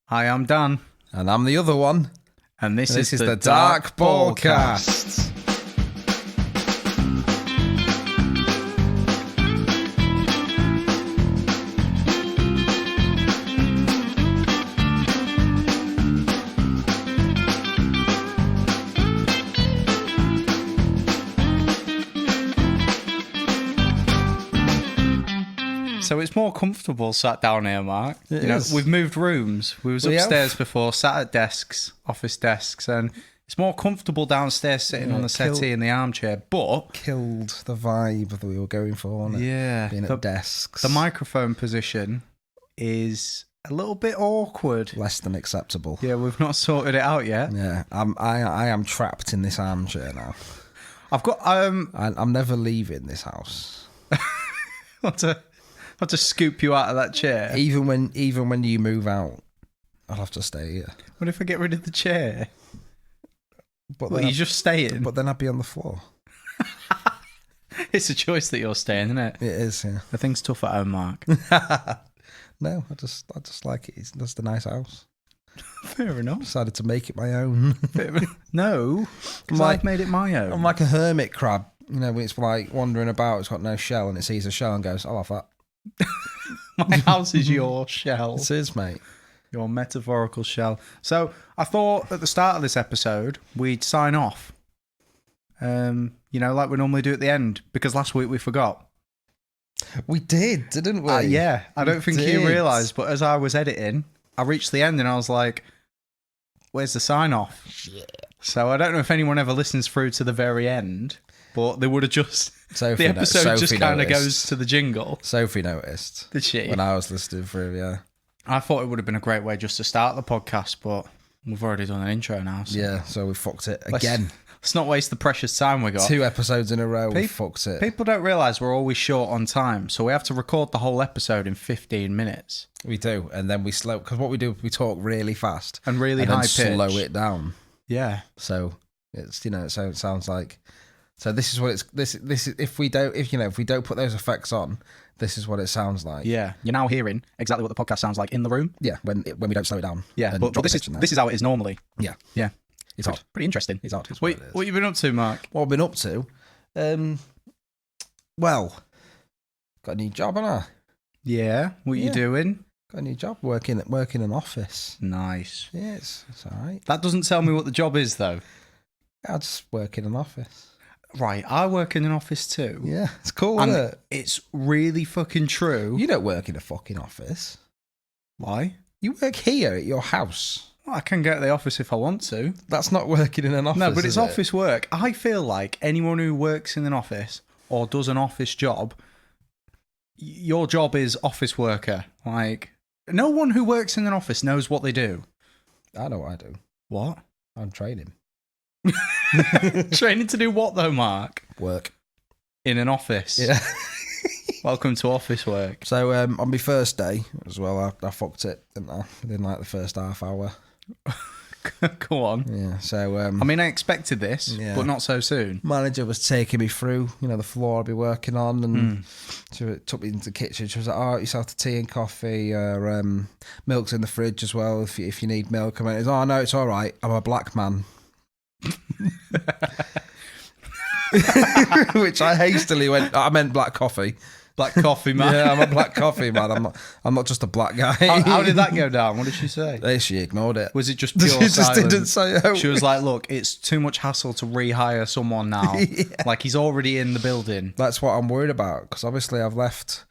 Hi, I'm Dan. And I'm the other one. And this is the Dark Ballcast. So it's more comfortable sat down here, Mark. It is. We've moved rooms. We was upstairs before, sat at desks, office desks, and it's more comfortable downstairs sitting on the settee in the armchair, but... Killed the vibe that we were going for, wasn't it? Yeah. Being at desks. The microphone position is a little bit awkward. Less than acceptable. Yeah, we've not sorted it out yet. Yeah, I am trapped in this armchair now. I've got... I'm never leaving this house. I'll just scoop you out of that chair. Even when you move out, I'll have to stay here. What if I get rid of the chair? But Well, you're just staying. But then I'd be on the floor. It's a choice that you're staying, isn't it? It is, yeah. The thing's tough at home, Mark. No, I just like it. It's just a nice house. Fair enough. Decided to make it my own. No, because I've made it my own. I'm like a hermit crab. You know, it's like wandering about. It's got no shell, and it sees a shell and goes, "I'll have that." My house is your shell. It is, mate. Your metaphorical shell. So I thought at the start of this episode we'd sign off. Like we normally do at the end, because last week we forgot. We did, didn't we? Yeah. I don't think you realised, but as I was editing, I reached the end and I was like, where's the sign off? Shit. So I don't know if anyone ever listens through to the very end, but they would have just... Sophie, the episode just kind of noticed. goes to the jingle. Sophie noticed. Did she? When I was listening through, yeah. I thought it would have been a great way just to start the podcast, but we've already done an intro now. So. Yeah, so we fucked it again. Let's not waste the precious time we got. 2 episodes in a row, we fucked it. People don't realise we're always short on time, so we have to record the whole episode in 15 minutes. We do, and then we slow... Because what we do, we talk really fast. And really high pitch. And slow it down. Yeah. So, it's, so it sounds like... So this is what it's this is if we don't put those effects on, this is what it sounds like. Yeah, you're now hearing exactly what the podcast sounds like in the room. Yeah, when we don't slow it down. Yeah, but this is how it is normally. Yeah, yeah, it's odd. Pretty interesting. It's odd. What you been up to, Mark? What I've been up to? Well, got a new job, haven't I? Yeah. What you doing? Got a new job working in an office. Nice. Yeah, it's all right. That doesn't tell me what the job is, though. I just work in an office. Right, I work in an office too. Yeah, it's cool, isn't it? It's really fucking true. You don't work in a fucking office. Why? You work here at your house. Well, I can go to the office if I want to. That's not working in an office. No, but it's office work. I feel like anyone who works in an office or does an office job, your job is office worker. Like, no one who works in an office knows what they do. I know what I do. What? I'm training. Training to do what though, Mark? Work. In an office? Yeah. Welcome to office work. So on my first day as well, I fucked it, didn't I? Within like the first half hour. Go on. Yeah, so... I mean, I expected this, but not so soon. Manager was taking me through, the floor I'd be working on, and she took me into the kitchen. She was like, oh, yourself to tea and coffee, milk's in the fridge as well if you need milk. I went, oh, no, it's all right. I'm a black man. Which I hastily went, I meant black coffee. Black coffee man. Yeah, I'm a black coffee man. I'm not just a black guy. How did that go down? What did she say? She ignored it. Was it just pure She just silence? didn't say it. She was like, look, it's too much hassle to rehire someone now. Yeah. Like, he's already in the building. That's what I'm worried about, because obviously I've left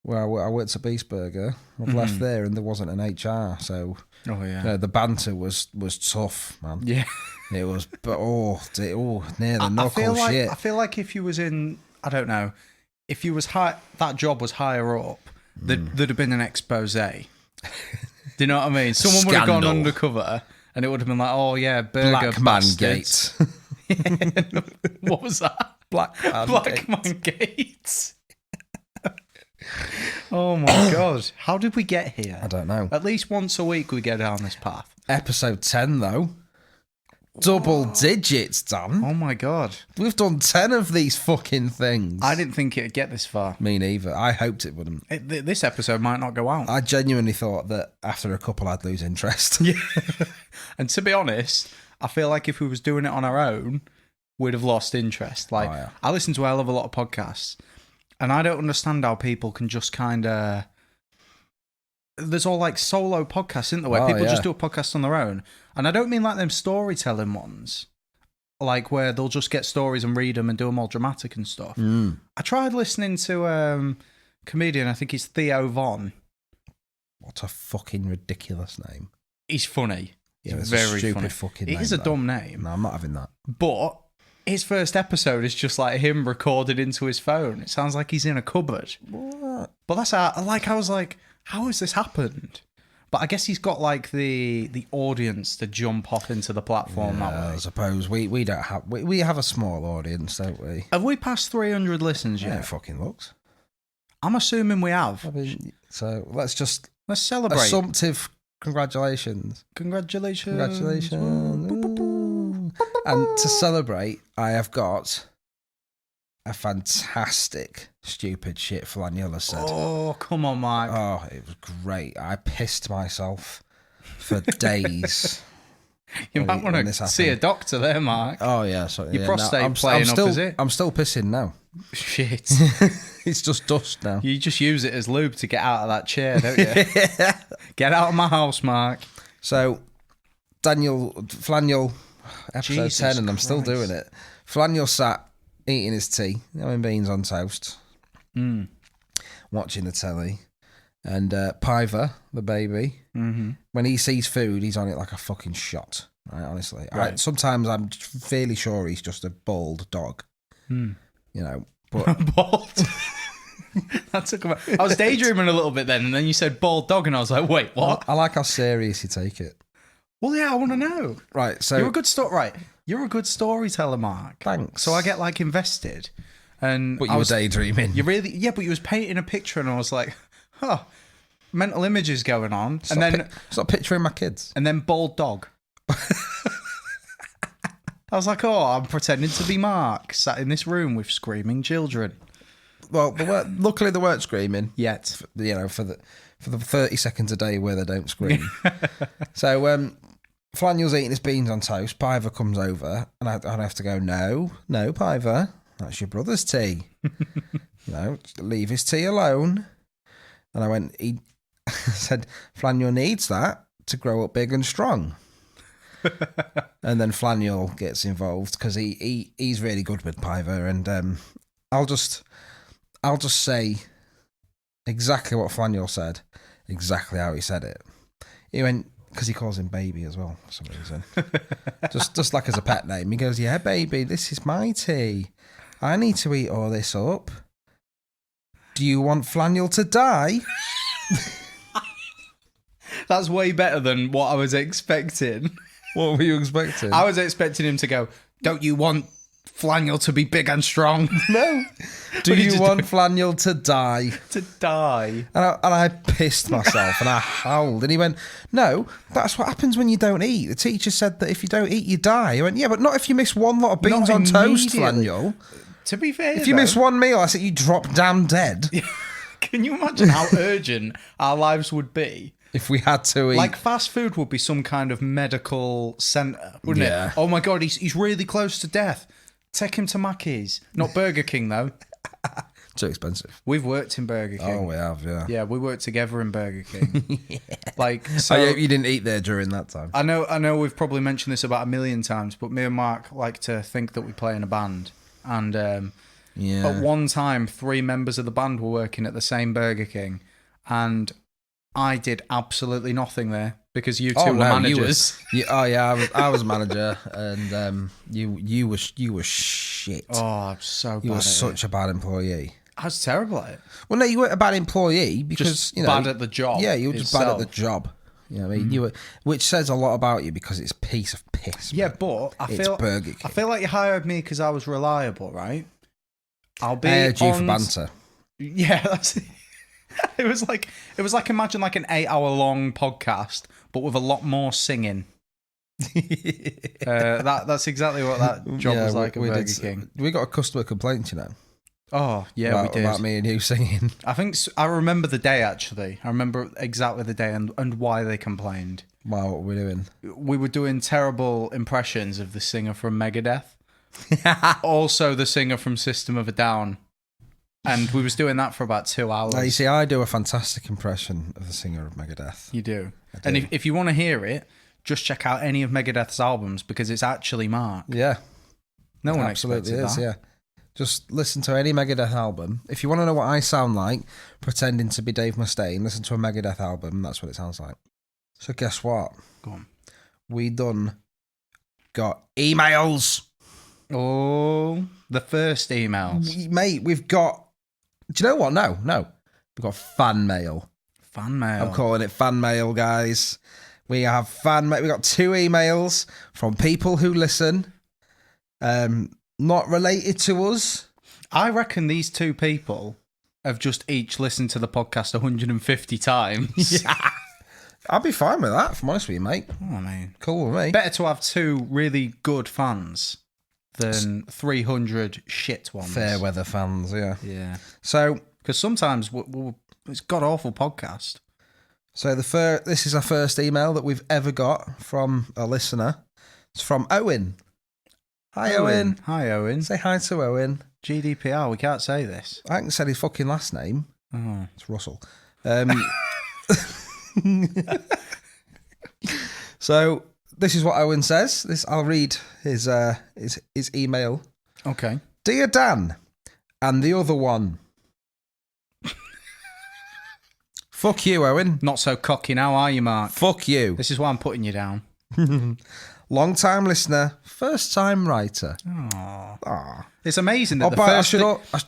where I worked at Beastburger. I've left there and there wasn't an HR, so the banter was tough, man. Yeah. It was, but near the knuckle shit. I feel like if you was in, I don't know, if you was that job was higher up, there'd have been an expose. Do you know what I mean? Someone would have gone undercover, and it would have been like, oh yeah, burger Black Man bastards. Gate. What was that? Black Man Gate. Oh my god! How did we get here? I don't know. At least once a week we go down this path. Episode 10 though. Double digits, Dan. Oh my God. We've done 10 of these fucking things. I didn't think it'd get this far. Me neither. I hoped it wouldn't. This episode might not go out. I genuinely thought that after a couple I'd lose interest. Yeah. And to be honest, I feel like if we was doing it on our own, we'd have lost interest. Like, I listen to a hell of a lot of podcasts, and I don't understand how people can just kind of... There's all like solo podcasts, isn't there, where people just do a podcast on their own. And I don't mean like them storytelling ones, like where they'll just get stories and read them and do them all dramatic and stuff. I tried listening to comedian, I think he's Theo Von. What a fucking ridiculous name. He's funny. Yeah, it's very stupid funny. Fucking name. It is a dumb name. No, I'm not having that. But his first episode is just like him recorded into his phone. It sounds like he's in a cupboard. What? But that's how, I was like, how has this happened? But I guess he's got like the audience to jump off into the platform that way. I suppose we don't have we have a small audience, don't we? Have we passed 300 listens yet? Yeah, it fucking looks. I'm assuming we have. I mean, so let's celebrate. Assumptive congratulations. Congratulations. And to celebrate, I have got a fantastic stupid shit Flanula said. Oh, come on, Mike. Oh, it was great. I pissed myself for days. You might want to see a doctor there, Mark. Oh, yeah. Sorry. Your prostate playing up, is it? I'm still pissing now. Shit. It's just dust now. You just use it as lube to get out of that chair, don't you? Get out of my house, Mark. So, Flanule, episode Jesus 10, and I'm still doing it. Flanule sat eating his tea, having beans on toast, watching the telly, and Piver, the baby, when he sees food, he's on it like a fucking shot. Right, honestly, right. Sometimes I'm fairly sure he's just a bald dog. You know, but bald. That took about... I was daydreaming a little bit then, and then you said bald dog, and I was like, wait, what? I like how serious you take it. Well, yeah, I want to know. Right, so you're a good You're a good storyteller, Mark. Thanks. So I get like invested, and but you were daydreaming. You really, yeah. But you was painting a picture, and I was like, huh, mental images going on, stop picturing my kids, and then bald dog. I was like, oh, I'm pretending to be Mark, sat in this room with screaming children. Well, luckily they weren't screaming yet. You know, for the 30 seconds a day where they don't scream. So, Flanule's eating his beans on toast. Piver comes over, and I have to go, no, Piver, that's your brother's tea. Leave his tea alone. And I went, he said, Flanule needs that to grow up big and strong. And then Flanule gets involved because he's really good with Piver, and I'll just say exactly what Flanule said, exactly how he said it. He went, because he calls him baby as well for some reason, just like as a pet name. He goes, yeah, baby, this is my tea. I need to eat all this up. Do you want Flanule to die? That's way better than what I was expecting. What were you expecting? I was expecting him to go, don't you want Flanule to be big and strong? No. Do you want Flanule to die? To die. And I pissed myself and I howled. And he went, no, that's what happens when you don't eat. The teacher said that if you don't eat, you die. I went, yeah, but not if you miss one lot of beans on toast, Flanule. To be fair, if you miss one meal, I said you drop damn dead. Can you imagine how urgent our lives would be? If we had to eat. Like fast food would be some kind of medical centre, wouldn't it? Oh my God, he's really close to death. Take him to Mackey's. Not Burger King, though. Too expensive. We've worked in Burger King. Oh, we have, yeah. Yeah, we worked together in Burger King. Like, so, I hope you didn't eat there during that time. I know we've probably mentioned this about 1,000,000 times, but me and Mark like to think that we play in a band. And at one time, 3 members of the band were working at the same Burger King. And I did absolutely nothing there because you two were managers. I was a manager, and you were shit. Oh, I'm so bad. You were such a bad employee. I was terrible at it. Well, no, you weren't a bad employee because just bad at the job. Yeah, you were just bad at the job. You know what I mean? You were, which says a lot about you because it's a piece of piss. Yeah, but I feel Burger King. I feel like you hired me because I was reliable, right? I hired you for banter. Yeah, that's it. It was like imagine like an 8-hour long podcast, but with a lot more singing. That's exactly what that job was like at Burger King. We got a customer complaint, you know. Oh, yeah, we did. About me and you singing. I remember the day, actually. I remember exactly the day and why they complained. Wow, what were we doing? We were doing terrible impressions of the singer from Megadeth. Also the singer from System of a Down. And we was doing that for about 2 hours. Now, you see, I do a fantastic impression of the singer of Megadeth. You do. And if you want to hear it, just check out any of Megadeth's albums because it's actually Mark. Yeah. No one absolutely expected is, that. yeah. Just listen to any Megadeth album. If you want to know what I sound like, pretending to be Dave Mustaine, listen to a Megadeth album. That's what it sounds like. So guess what? Go on. We got emails. Oh, the first emails. Mate, we've got... Do you know what? No. We've got fan mail. Fan mail. I'm calling it fan mail, guys. We have fan mail. We got 2 emails from people who listen. Not related to us. I reckon these 2 people have just each listened to the podcast 150 times. Yeah. I'd be fine with that, if I'm honest with you, mate. Oh, I mean, cool with me. Better to have 2 really good fans than 300 shit ones. Fair weather fans, yeah. Yeah. So, because sometimes it's god-awful podcast. So this is our first email that we've ever got from a listener. It's from Owen. Hi, Owen. Hi, Owen. Say hi to Owen. GDPR, we can't say this. I haven't said his fucking last name. Oh. It's Russell. So this is what Owen says. I'll read his email. Okay. Dear Dan and the other one. Fuck you, Owen. Not so cocky now, are you, Mark? Fuck you. This is why I'm putting you down. Long-time listener, first-time writer. Aww. It's amazing that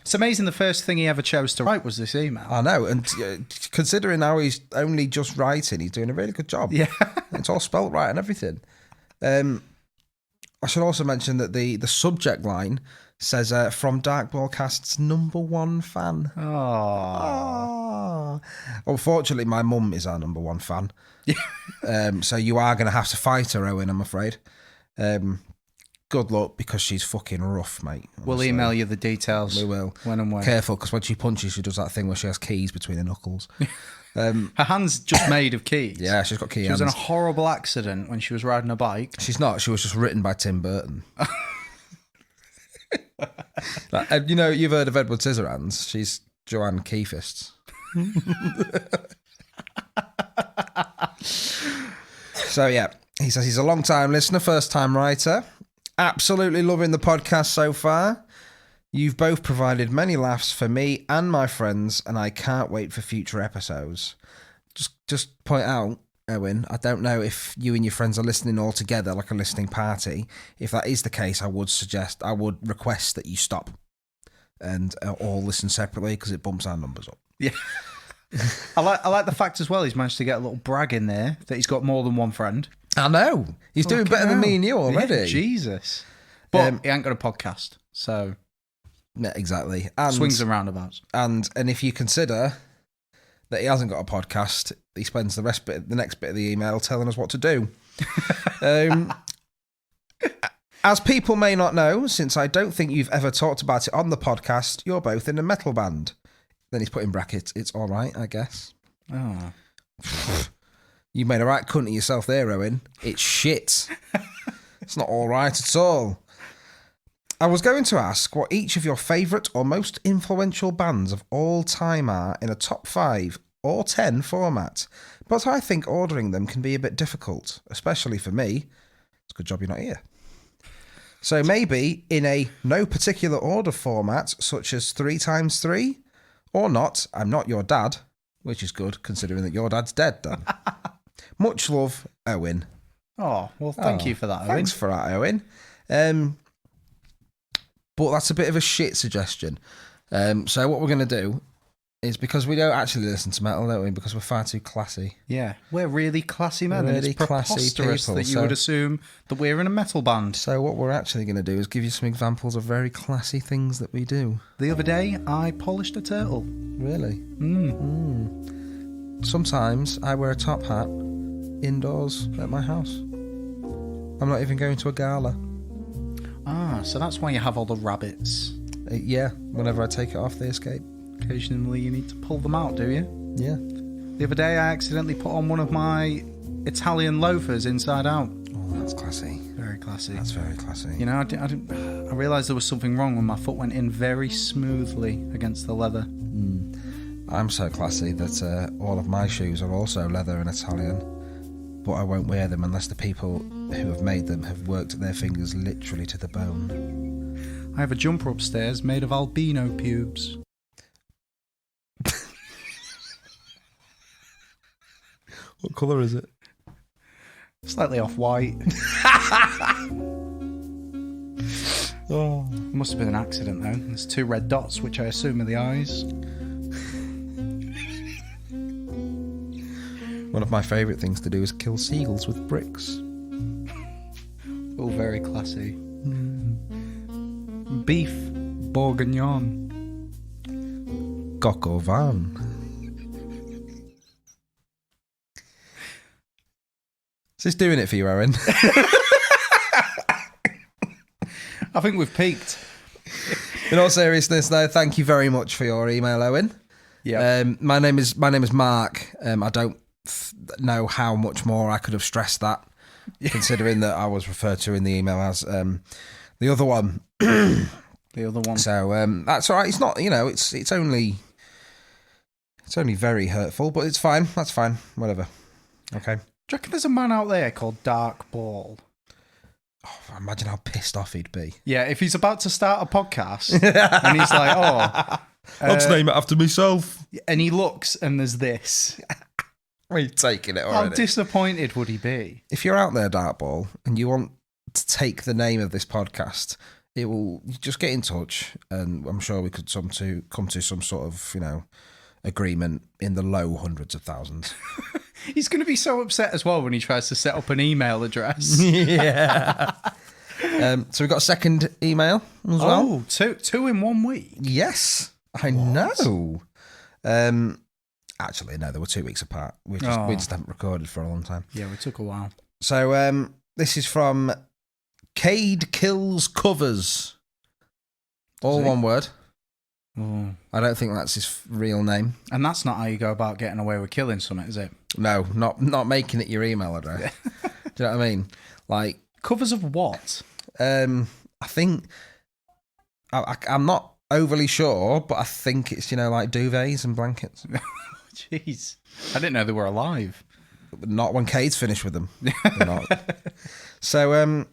it's amazing the first thing he ever chose to write was this email. I know, and considering how he's only just writing, he's doing a really good job. Yeah. It's all spelt right and everything. I should also mention that the subject line says, from Dark Broadcast's #1 fan. Oh. Unfortunately, my mum is our #1 fan. So you are going to have to fight her, Owen, I'm afraid. Good luck, because she's fucking rough, mate. Honestly. We'll email you the details. We will. When and where. Careful, because when she punches, she does that thing where she has keys between her knuckles. Her hand's just made of keys. Yeah, she's got key hands. She was in a horrible accident when she was riding a bike. She's not. She was just written by Tim Burton. You know, you've heard of Edward Scissorhands. She's Joanne Keyfists. So, yeah, he says he's a long-time listener, first-time writer. Absolutely loving the podcast so far. You've both provided many laughs for me and my friends, and I can't wait for future episodes. Just point out, Owen, I don't know if you and your friends are listening all together like a listening party. If that is the case, I would request that you stop and all listen separately, because it bumps our numbers up. Yeah. I like the fact as well he's managed to get a little brag in there that he's got more than one friend. I know. He's doing better than me and you already. Yeah, Jesus. But he ain't got a podcast, so... Yeah, exactly. And, swings and roundabouts. And if you consider that he hasn't got a podcast, he spends the next bit of the email telling us what to do. As people may not know, since I don't think you've ever talked about it on the podcast, you're both in a metal band. Then he's put in brackets, it's all right, I guess. Oh. You made a right cunt of yourself there, Owen. It's shit. It's not all right at all. I was going to ask what each of your favourite or most influential bands of all time are in a top 5 or 10 format, but I think ordering them can be a bit difficult, especially for me. It's a good job you're not here. So maybe in a no particular order format, such as 3x3, or not, I'm not your dad, which is good considering that your dad's dead, Dan. Much love, Owen. Oh, well, thank you for that, Owen. Thanks for that, Owen. But that's a bit of a shit suggestion. So what we're going to do is, because we don't actually listen to metal, don't we? Because we're far too classy. Yeah, we're really classy men. Really and it's preposterous people, that you would assume that we're in a metal band. So what we're actually going to do is give you some examples of very classy things that we do. The other day, I polished a turtle. Really? Sometimes I wear a top hat indoors at my house. I'm not even going to a gala. Ah, so that's why you have all the rabbits. Yeah, whenever I take it off, they escape. Occasionally you need to pull them out, do you? Yeah. The other day I accidentally put on one of my Italian loafers inside out. Oh, that's classy. Very classy. That's very classy. You know, I realised there was something wrong when my foot went in very smoothly against the leather. I'm so classy that all of my shoes are also leather and Italian, but I won't wear them unless the people who have made them have worked their fingers literally to the bone. I have a jumper upstairs made of albino pubes. What colour is it? Slightly off-white. Oh. Must have been an accident, though. There's 2 red dots, which I assume are the eyes. One of my favourite things to do is kill seagulls with bricks. All very classy. Beef bourguignon. Coq au vin. Is this doing it for you, Aaron? I think we've peaked. In all seriousness, though, thank you very much for your email, Owen. Yeah. My name is Mark. I don't know how much more I could have stressed that, considering that I was referred to in the email as the other one. The other one. So that's all right. It's not, it's only very hurtful, but it's fine. That's fine. Whatever. Okay. Do you reckon there's a man out there called Dark Ball? Oh, imagine how pissed off he'd be. Yeah, if he's about to start a podcast and he's like, I'll just name it after myself. And he looks and there's this. Are you taking it already? How disappointed would he be? If you're out there, Dartball, and you want to take the name of this podcast, it will just get in touch, and I'm sure we could come to some sort of, agreement in the low hundreds of thousands. He's going to be so upset as well when he tries to set up an email address. Yeah. So we've got a second email as well. Oh, two in 1 week. Yes, I know. Actually, no, they were 2 weeks apart. We just haven't recorded for a long time. Yeah, we took a while. So this is from Cade Kills Covers. All one word. Oh. I don't think that's his real name. And that's not how you go about getting away with killing something, is it? No, not making it your email address. Do you know what I mean? Like covers of what? I think I'm not overly sure, but I think it's like duvets and blankets. Jeez, I didn't know they were alive. Not when Cade's finished with them. They're not. So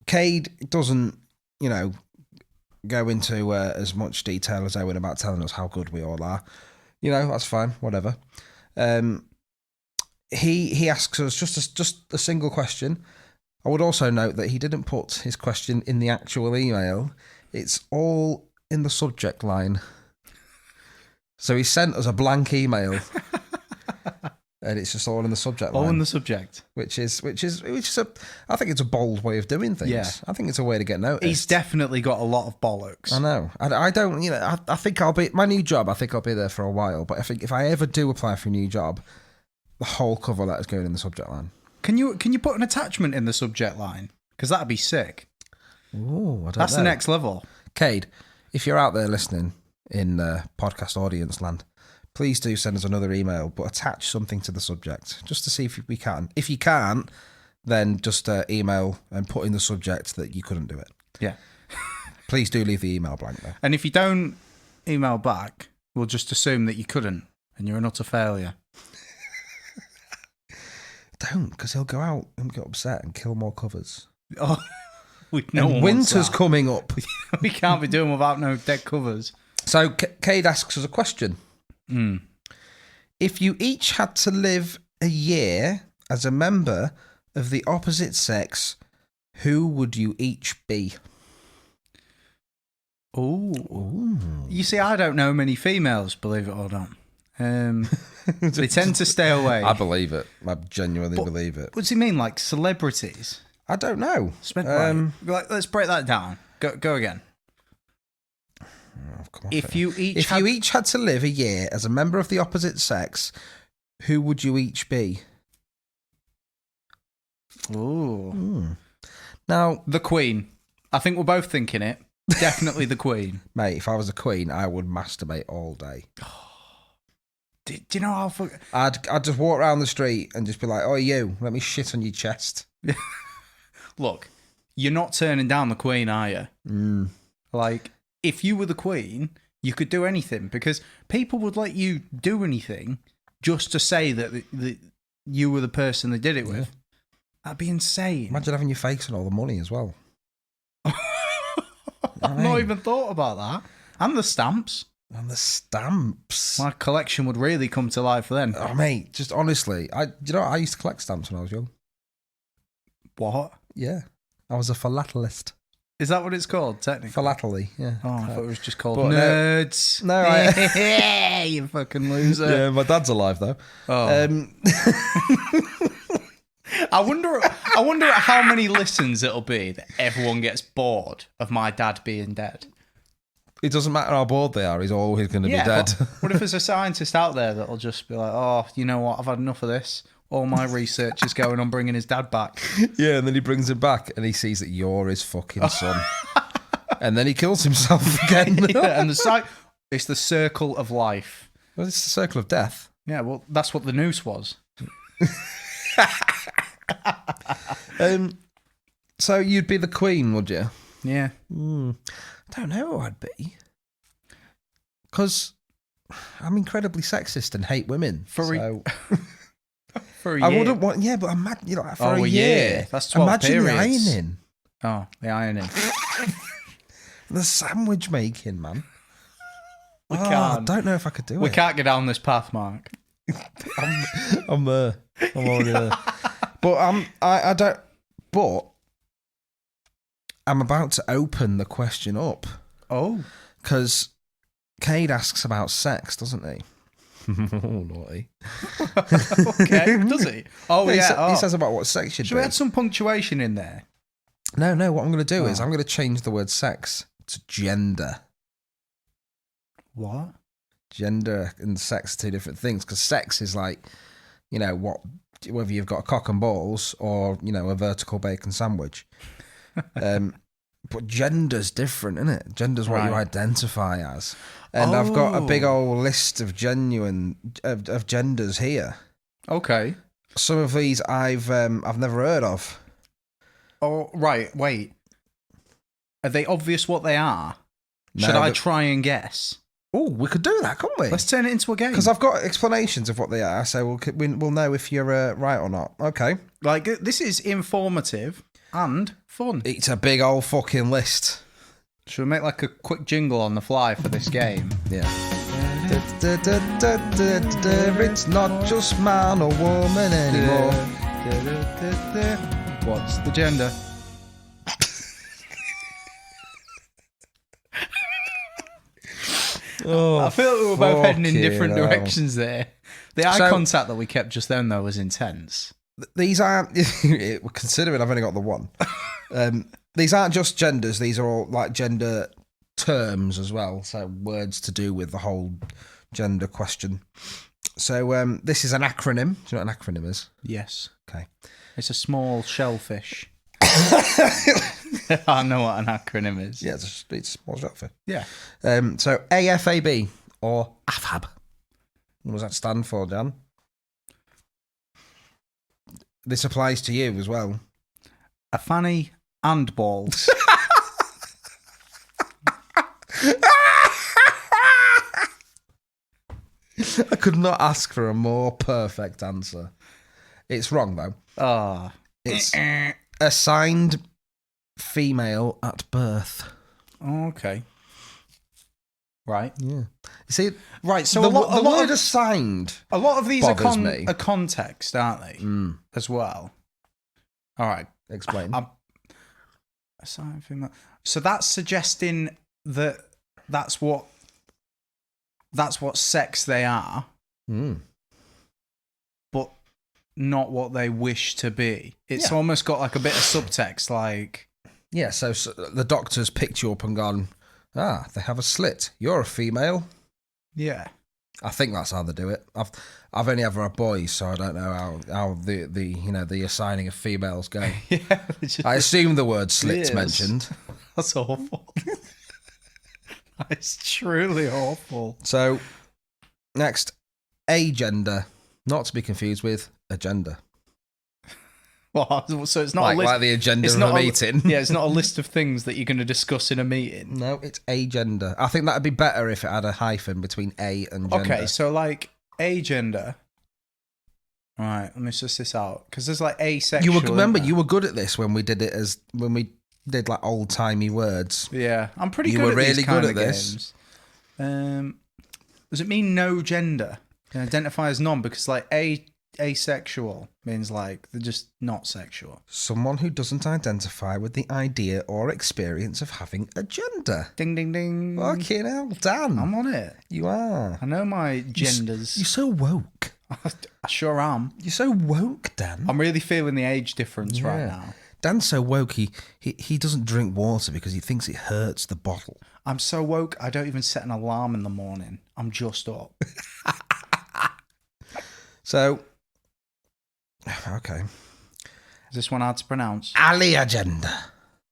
Cade doesn't go into as much detail as Owen about telling us how good we all are. That's fine. Whatever. He asks us just a single question. I would also note that he didn't put his question in the actual email. It's all in the subject line. So he sent us a blank email, and it's just all in the subject line. All in the subject, which is I think it's a bold way of doing things. Yeah. I think it's a way to get noticed. He's definitely got a lot of bollocks. I know. I don't. I think I'll be my new job. I think I'll be there for a while. But I think if I ever do apply for a new job, the whole cover letter is going in the subject line. Can you put an attachment in the subject line? Because that'd be sick. Oh, I don't That's know. the next level. Cade, if you're out there listening in podcast audience land, please do send us another email, but attach something to the subject just to see if we can. If you can't, then just email and put in the subject that you couldn't do it. Yeah. Please do leave the email blank though. And if you don't email back, we'll just assume that you couldn't and you're an utter failure. Don't, because he'll go out and get upset and kill more covers. Oh, winter's coming up. We can't be doing without no dead covers. So Cade asks us a question. If you each had to live a year as a member of the opposite sex, who would you each be? Ooh. You see, I don't know many females, believe it or not. They tend to stay away. I believe it. I genuinely believe it. What does he mean, like celebrities? I don't know. Let's break that down. Go again. If you each had to live a year as a member of the opposite sex, who would you each be? Ooh. Now, The Queen. I think we're both thinking it. Definitely the Queen. mate, if I was a queen, I would masturbate all day. Do you know how... I'd just walk around the street and just be like, "Oh, you, let me shit on your chest." Look, you're not turning down the Queen, are you? Like, if you were the Queen, you could do anything because people would let you do anything just to say that you were the person they did it with. That'd be insane. Imagine having your face on all the money as well. I've not even thought about that. And the stamps. And the stamps. My collection would really come to life then. Oh, mate, just honestly, I used to collect stamps when I was young. What? Yeah. I was a philatelist. Is that what it's called, technically? Philately, yeah. Oh, I thought it was just called But nerds. No, You fucking loser. Yeah, my dad's alive, though. Oh. I wonder how many listens it'll be that everyone gets bored of my dad being dead. It doesn't matter how bored they are, he's always going to be dead. What if there's a scientist out there that'll just be like, oh, you know what, I've had enough of this. All my research is going on bringing his dad back. Yeah, and then he brings him back and he sees that you're his fucking son. And then he kills himself again. Yeah, and it's the circle of life. Well, it's the circle of death. Yeah, well, that's what the noose was. So you'd be the Queen, would you? Yeah. I don't know who I'd be. Because I'm incredibly sexist and hate women. For a year. I wouldn't want... Yeah, but imagine, for a year. That's 12 imagine periods. the ironing. Oh, the ironing. The sandwich making, man. Can't. I don't know if I could do it. We can't get down this path, Mark. I'm there. I'm already there. But I don't... But I'm about to open the question up. Oh. Because Cade asks about sex, doesn't he? Oh, naughty. Okay, does he? Oh, yeah. He says about what sex should be. Should we add some punctuation in there? No. What I'm going to do is I'm going to change the word sex to gender. What? Gender and sex are two different things. Because sex is like, whether you've got a cock and balls or, a vertical bacon sandwich. But gender's different, isn't it? Gender's what you identify as. And I've got a big old list of of genders here. Okay. Some of these I've never heard of. Oh, right. Wait. Are they obvious what they are? No, Should I try and guess? Oh, we could do that, couldn't we? Let's turn it into a game. Because I've got explanations of what they are, so we'll know if you're right or not. Okay. Like, this is informative and fun. It's a big old fucking list. Should we make like a quick jingle on the fly for this game? Yeah. It's not just man or woman anymore. What's the gender? I feel like we were both heading in different directions there. The eye contact that we kept just then, though, was intense. These aren't, considering I've only got the one, these aren't just genders, these are all like gender terms as well, so words to do with the whole gender question. So this is an acronym. Do you know what an acronym is? Yes. Okay. It's a small shellfish. I know what an acronym is. Yeah, it's a small shellfish. Yeah. So AFAB or AFAB. What does that stand for, Dan? This applies to you as well. A fanny and balls. I could not ask for a more perfect answer. It's wrong, though. Ah. It's assigned female at birth. Okay. Right. Yeah. You see, right. So the a lot word of assigned. A lot of these are me. a context, aren't they? As well. All right. Explain. Assigned female. So that's suggesting that that's what sex they are, but not what they wish to be. It's almost got like a bit of subtext, like... Yeah, so the doctor's picked you up and gone, they have a slit. You're a female. Yeah. I think that's how they do it. I've only ever had boys, so I don't know how the assigning of females go. Yeah, I assume the word slit's mentioned. That's awful. It's truly awful. So, next, agender, not to be confused with agenda. Well, so it's not like the agenda of a meeting. Yeah, it's not a list of things that you're going to discuss in a meeting. No, it's agenda. I think that'd be better if it had a hyphen between a and gender. Okay, so like agender. All right, let me suss this out because there's like asexual. You were good at this when we did it when we did like old timey words. Yeah, I'm pretty good. You were at really these good kind at of this. Games. Does it mean no gender? Can identify as none because like asexual means like they're just not sexual. Someone who doesn't identify with the idea or experience of having a gender. Ding ding ding. Fucking hell, Dan. I'm on it. You are. I know my genders. You're so woke. I sure am. You're so woke, Dan. I'm really feeling the age difference right now. Dan's so woke, he doesn't drink water because he thinks it hurts the bottle. I'm so woke, I don't even set an alarm in the morning. I'm just up. So, okay. Is this one hard to pronounce? Alia gender.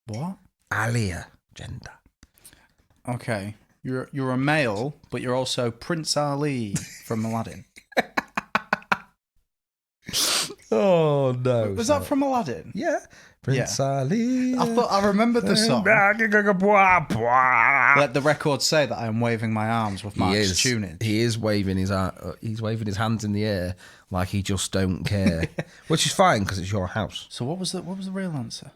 What? Alia gender. Okay. You're a male, but you're also Prince Ali from Aladdin. Oh no! Was that from Aladdin? Yeah, Prince Ali. I remembered the song. Let the record say that I am waving my arms with Mark's tuning. He is waving his he's waving his hands in the air like he just don't care, which is fine because it's your house. So what was the real answer?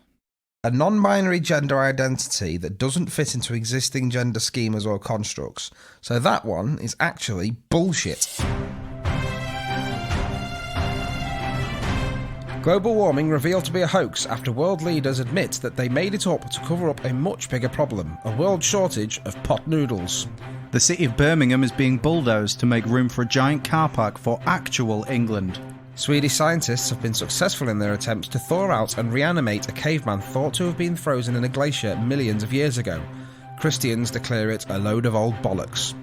A non-binary gender identity that doesn't fit into existing gender schemas or constructs. So that one is actually bullshit. Global warming revealed to be a hoax after world leaders admit that they made it up to cover up a much bigger problem, a world shortage of pot noodles. The city of Birmingham is being bulldozed to make room for a giant car park for actual England. Swedish scientists have been successful in their attempts to thaw out and reanimate a caveman thought to have been frozen in a glacier millions of years ago. Christians declare it a load of old bollocks.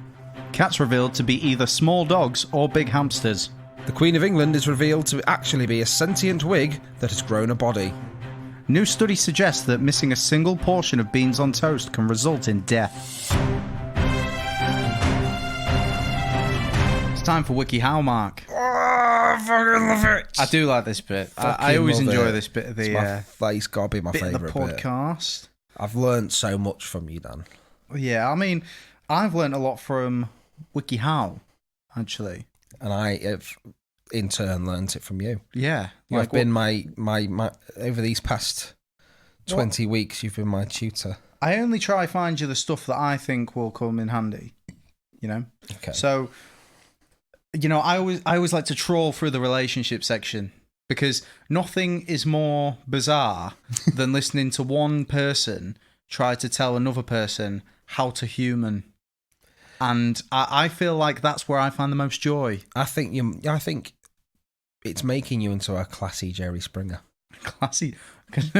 Cats revealed to be either small dogs or big hamsters. The Queen of England is revealed to actually be a sentient wig that has grown a body. New study suggests that missing a single portion of beans on toast can result in death. It's time for WikiHow, Mark. Oh, I fucking love it. I do like this bit. I always enjoy this bit of the it's got to be my favourite bit of the podcast. Bit. I've learned so much from you, Dan. Yeah, I mean, I've learned a lot from WikiHow, actually. And I have, in turn, learnt it from you. Yeah. You've been my over these past 20 weeks, you've been my tutor. I only try find you the stuff that I think will come in handy, you know? Okay. So, you know, I always like to trawl through the relationship section because nothing is more bizarre than listening to one person try to tell another person how to human. And I feel like that's where I find the most joy. I think it's making you into a classy Jerry Springer. Classy.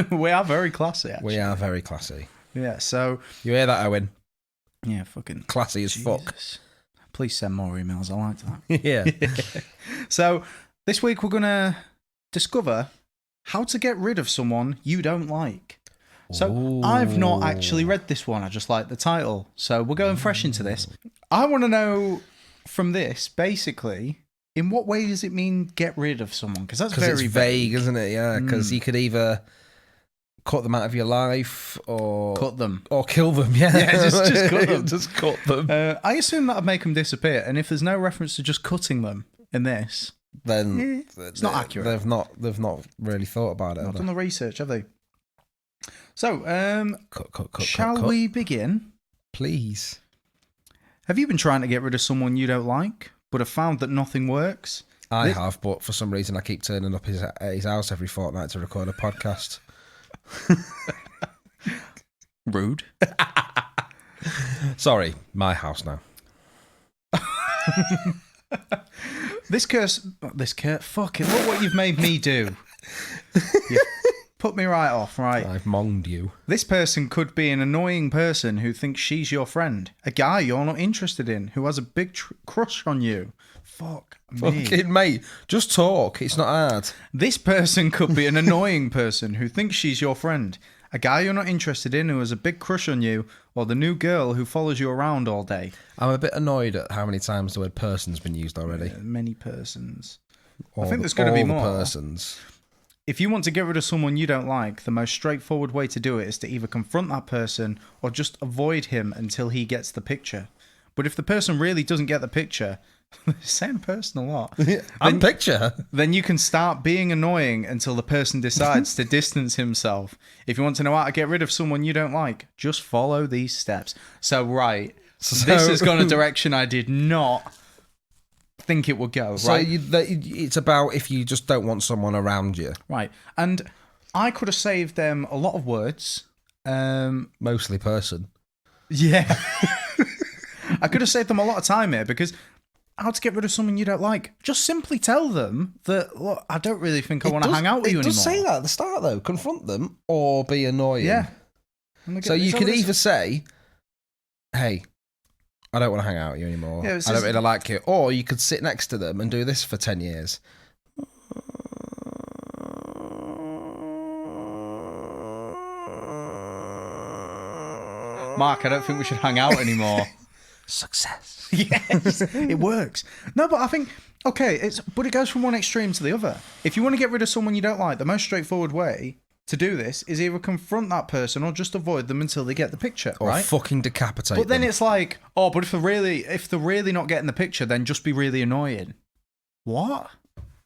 We are very classy, actually. We are very classy. Yeah, so... You hear that, Owen? Yeah, fucking... Classy as fuck. Please send more emails. I like that. Yeah. So, this week we're going to discover how to get rid of someone you don't like. So, Ooh. I've not actually read this one. I just like the title. So, we're going fresh into this. I want to know from this, basically, in what way does it mean get rid of someone? Because that's very it's vague, isn't it? Yeah, because you could either cut them out of your life or... Cut them. Or kill them, yeah. Yeah, just cut them. Just cut them. I assume that would make them disappear. And if there's no reference to just cutting them in this... Then... It's not accurate. They've not really thought about it, Not done the research, have they? So, cut, shall we begin? Please. Have you been trying to get rid of someone you don't like, but have found that nothing works? I have, but for some reason I keep turning up at his house every fortnight to record a podcast. Rude. Sorry, my house now. This curse, fuck it, look what you've made me do. put me right off, right? I've monged you. This person could be an annoying person who thinks she's your friend. A guy you're not interested in who has a big crush on you. Fuck me. Fucking mate, just talk. It's not hard. This person could be an annoying person who thinks she's your friend. A guy you're not interested in who has a big crush on you, or the new girl who follows you around all day. I'm a bit annoyed at how many times the word person's been used already. Many persons. I think there's going to be more. Persons. If you want to get rid of someone you don't like, the most straightforward way to do it is to either confront that person or just avoid him until he gets the picture. But if the person really doesn't get the picture, same person a lot. And picture. Then you can start being annoying until the person decides to distance himself. If you want to know how to get rid of someone you don't like, just follow these steps. So, this has gone a direction I did not think it would go. So right? It's about if you just don't want someone around you. Right. And I could have saved them a lot of words. Mostly person. Yeah. I could have saved them a lot of time here because how to get rid of someone you don't like. Just simply tell them that, look, I don't really think I want to hang out with you anymore. It does say that at the start, though. Confront them or be annoying. Yeah. So you could either say, hey, I don't want to hang out with you anymore. Yeah, I don't really like you. Or you could sit next to them and do this for 10 years. Mark, I don't think we should hang out anymore. Success. Yes, it works. No, but I think, but it goes from one extreme to the other. If you want to get rid of someone you don't like, the most straightforward way to do this is either confront that person or just avoid them until they get the picture, or right? fucking decapitate But then them. it's like, but if they're really not getting the picture, then just be really annoying. What?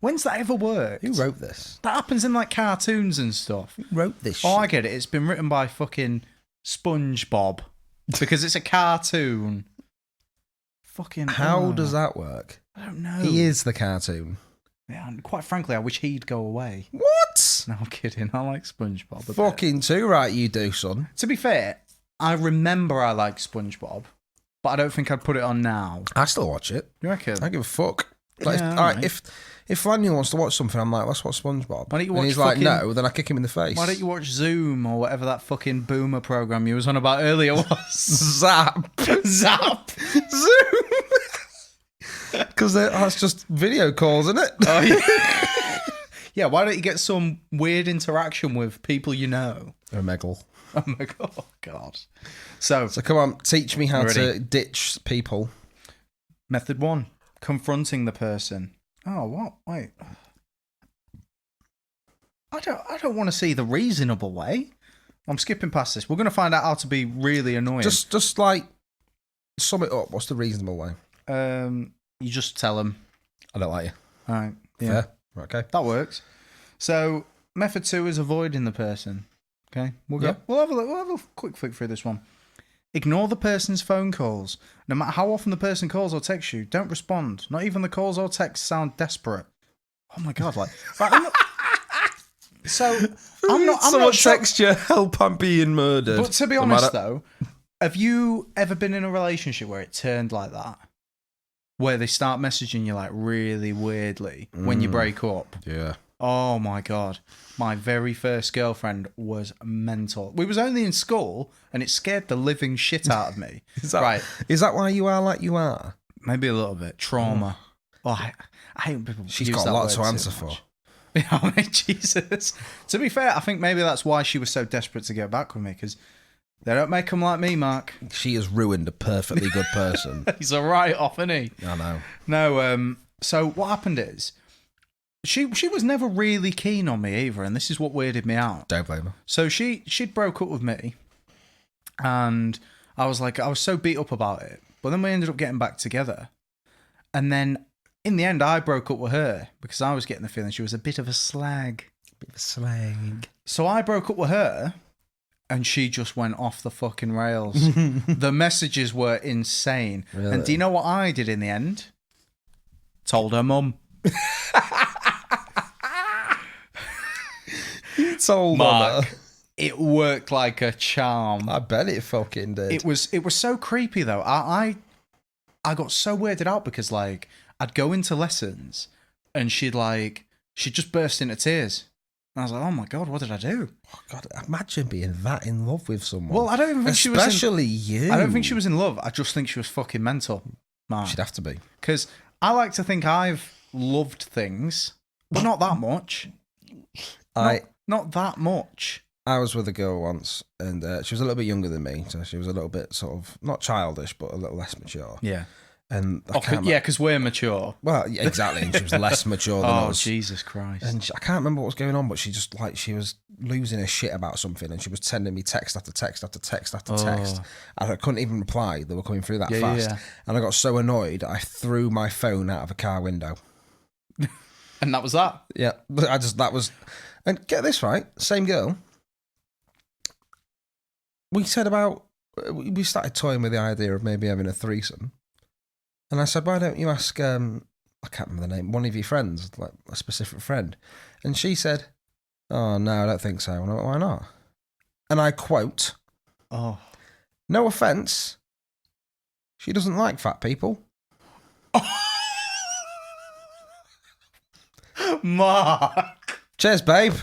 When's that ever worked? Who wrote this? That happens in like cartoons and stuff. Who wrote this shit? I get it. It's been written by fucking SpongeBob because it's a cartoon. Fucking How does that work? I don't know. He is the cartoon. Yeah, and quite frankly, I wish he'd go away. What? No, I'm kidding. I like SpongeBob. Fucking too right, you do, son. To be fair, I remember I liked SpongeBob, but I don't think I'd put it on now. I still watch it. You reckon? I don't give a fuck. Like, Yeah, if Daniel wants to watch something, I'm like, let's watch SpongeBob. Why don't you and watch he's like, no, then I kick him in the face. Why don't you watch Zoom or whatever that fucking boomer program you was on about earlier was? Zap. Zap. Zoom. Because that's just video calls, isn't it? Oh, yeah. Yeah, why don't you get some weird interaction with people you know? Omegle. Oh my God. So come on, teach me how to ditch people. Method 1, confronting the person. Oh, what? Wait. I don't want to see the reasonable way. I'm skipping past this. We're going to find out how to be really annoying. Just like, sum it up. What's the reasonable way? You just tell them, I don't like you. All right. Yeah. Fair. Okay. That works. So, method 2 is avoiding the person. Okay. We'll have a quick flick through this one. Ignore the person's phone calls. No matter how often the person calls or texts you, don't respond. Not even the calls or texts sound desperate. Oh my God! Like, I'm not text you, help, I'm being murdered. But to be honest, though, have you ever been in a relationship where it turned like that? Where they start messaging you like really weirdly when you break up? Yeah. Oh my God. My very first girlfriend was mental. We was only in school and it scared the living shit out of me. Is that why you are like you are? Maybe a little bit. Trauma. Oh, I hate when people She's use got that a lot word to answer for. Yeah, I mean, Jesus. To be fair, I think maybe that's why she was so desperate to get back with me, because they don't make them like me, Mark. She has ruined a perfectly good person. He's a write-off, isn't he? I know. No, so what happened is, she was never really keen on me either, and this is what weirded me out. Don't blame her. So she'd broke up with me, and I was so beat up about it. But then we ended up getting back together. And then, in the end, I broke up with her because I was getting the feeling she was a bit of a slag. So I broke up with her, and she just went off the fucking rails. The messages were insane. Really? And do you know what I did in the end? Told her mum. You told Mark, her. it worked like a charm. I bet it fucking did. It was so creepy though. I got so weirded out because like I'd go into lessons and she'd just burst into tears. And I was like, oh my God, what did I do? Oh God, imagine being that in love with someone. Well, I don't even think she was especially you. I don't think she was in love. I just think she was fucking mental. Man. She'd have to be. Because I like to think I've loved things, but not that much. Not that much. I was with a girl once, and she was a little bit younger than me, so she was a little bit sort of, not childish, but a little less mature. Yeah. And yeah, because we're mature. Well, yeah, exactly. And she was less mature than us. Oh, Jesus Christ. And I can't remember what was going on, but she just she was losing her shit about something, and she was sending me text after text after text after text. And I couldn't even reply. They were coming through that fast. Yeah. And I got so annoyed, I threw my phone out of a car window. And that was that? Yeah. And get this right, same girl. We started toying with the idea of maybe having a threesome. And I said, why don't you ask, I can't remember the name, one of your friends, like a specific friend. And she said, oh, no, I don't think so. And I went, why not? And I quote, no offence, she doesn't like fat people. Mark. Cheers, babe.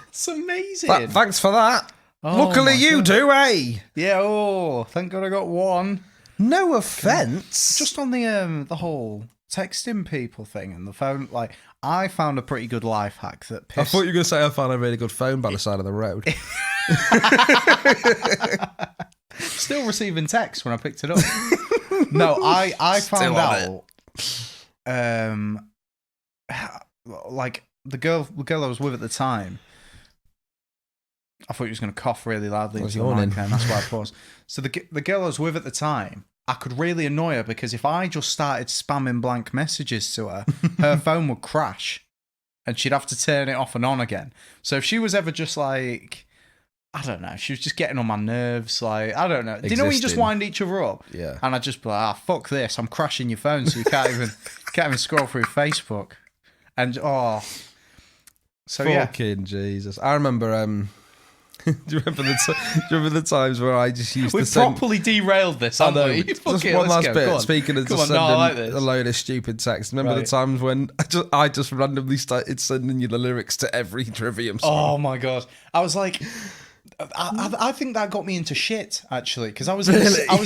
It's amazing. Thanks for that. Luckily you do, eh? Yeah, thank God I got one. No offence. Just on the whole texting people thing and the phone, like, I found a pretty good life hack that pissed... I thought you were going to say I found a really good phone by the side of the road. Still receiving texts when I picked it up. No, I found out, like, the girl I was with at the time, I thought he was going to cough really loudly into the mic, and that's why I paused. So the girl I was with at the time, I could really annoy her because if I just started spamming blank messages to her, her phone would crash and she'd have to turn it off and on again. So if she was ever just like, I don't know, she was just getting on my nerves, like, I don't know. Do you know when you just wind each other up? Yeah. And I'd just be like, fuck this, I'm crashing your phone so you can't even scroll through Facebook. And, so fucking Jesus. I remember... Do you remember the times where I just used to send... We've properly derailed this, haven't we? Just one last bit. Speaking of just sending a load of stupid text. Remember the times when I just randomly started sending you the lyrics to every Trivium song? Oh my God. I was like... I think that got me into shit, actually, because I was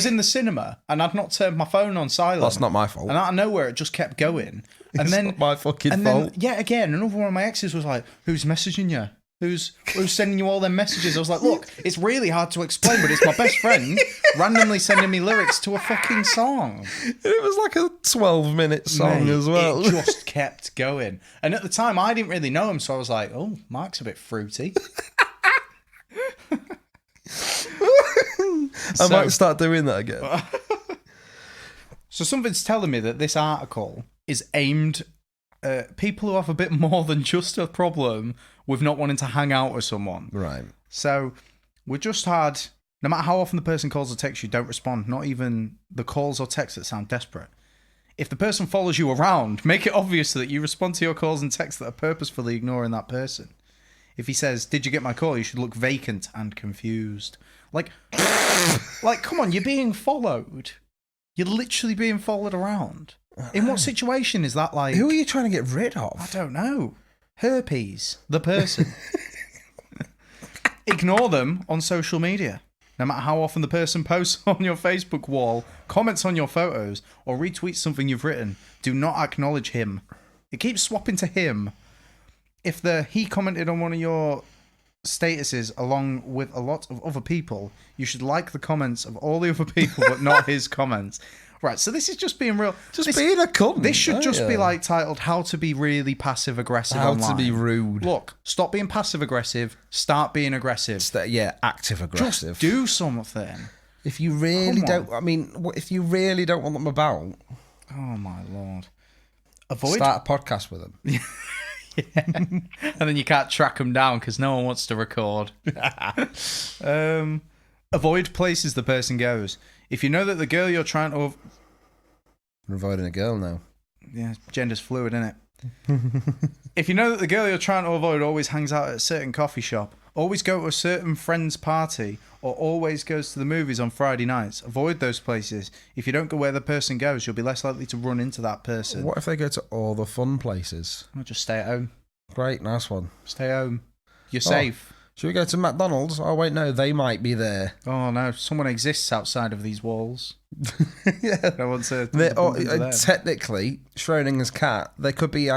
in the cinema and I'd not turned my phone on silent. That's not my fault. And out of nowhere, it just kept going. And it's then not my fucking fault. Then, yeah, again, another one of my exes was like, who's messaging you? Who's sending you all them messages? I was like, look, it's really hard to explain, but it's my best friend randomly sending me lyrics to a fucking song. It was like a 12-minute song as well. It just kept going. And at the time, I didn't really know him, so I was like, oh, Mark's a bit fruity. I might start doing that again. So something's telling me that this article is aimed at people who have a bit more than just a problem with not wanting to hang out with someone. Right. So we just had, no matter how often the person calls or texts you, don't respond, not even the calls or texts that sound desperate. If the person follows you around, make it obvious that you respond to your calls and texts that are purposefully ignoring that person. If he says, did you get my call? You should look vacant and confused. Like, come on, you're being followed. You're literally being followed around. In what situation is that like? Who are you trying to get rid of? I don't know. Herpes, the person. Ignore them on social media. No matter how often the person posts on your Facebook wall, comments on your photos, or retweets something you've written, do not acknowledge him. It keeps swapping to him. If he commented on one of your statuses along with a lot of other people, you should like the comments of all the other people, but not his comments. Right, so this is just being real. Being a cunt. This should just be like titled "How to be really passive aggressive online." How to be rude. Look, stop being passive aggressive. Start being aggressive. Active aggressive. Just do something. If you really don't, if you really don't want them about, oh my Lord, start a podcast with them. Yeah. And then you can't track them down because no one wants to record. Avoid places the person goes. If you know that the girl you're trying to... We're avoiding a girl now. Yeah, gender's fluid, isn't it? If you know that the girl you're trying to avoid always hangs out at a certain coffee shop, always go to a certain friend's party, or always goes to the movies on Friday nights, avoid those places. If you don't go where the person goes, you'll be less likely to run into that person. What if they go to all the fun places? I'll just stay at home. Great, nice one. Stay home. You're safe. Should we go to McDonald's? Oh, wait, no, they might be there. Oh, no, someone exists outside of these walls. Yeah. I want to technically, Schrodinger's cat, they could be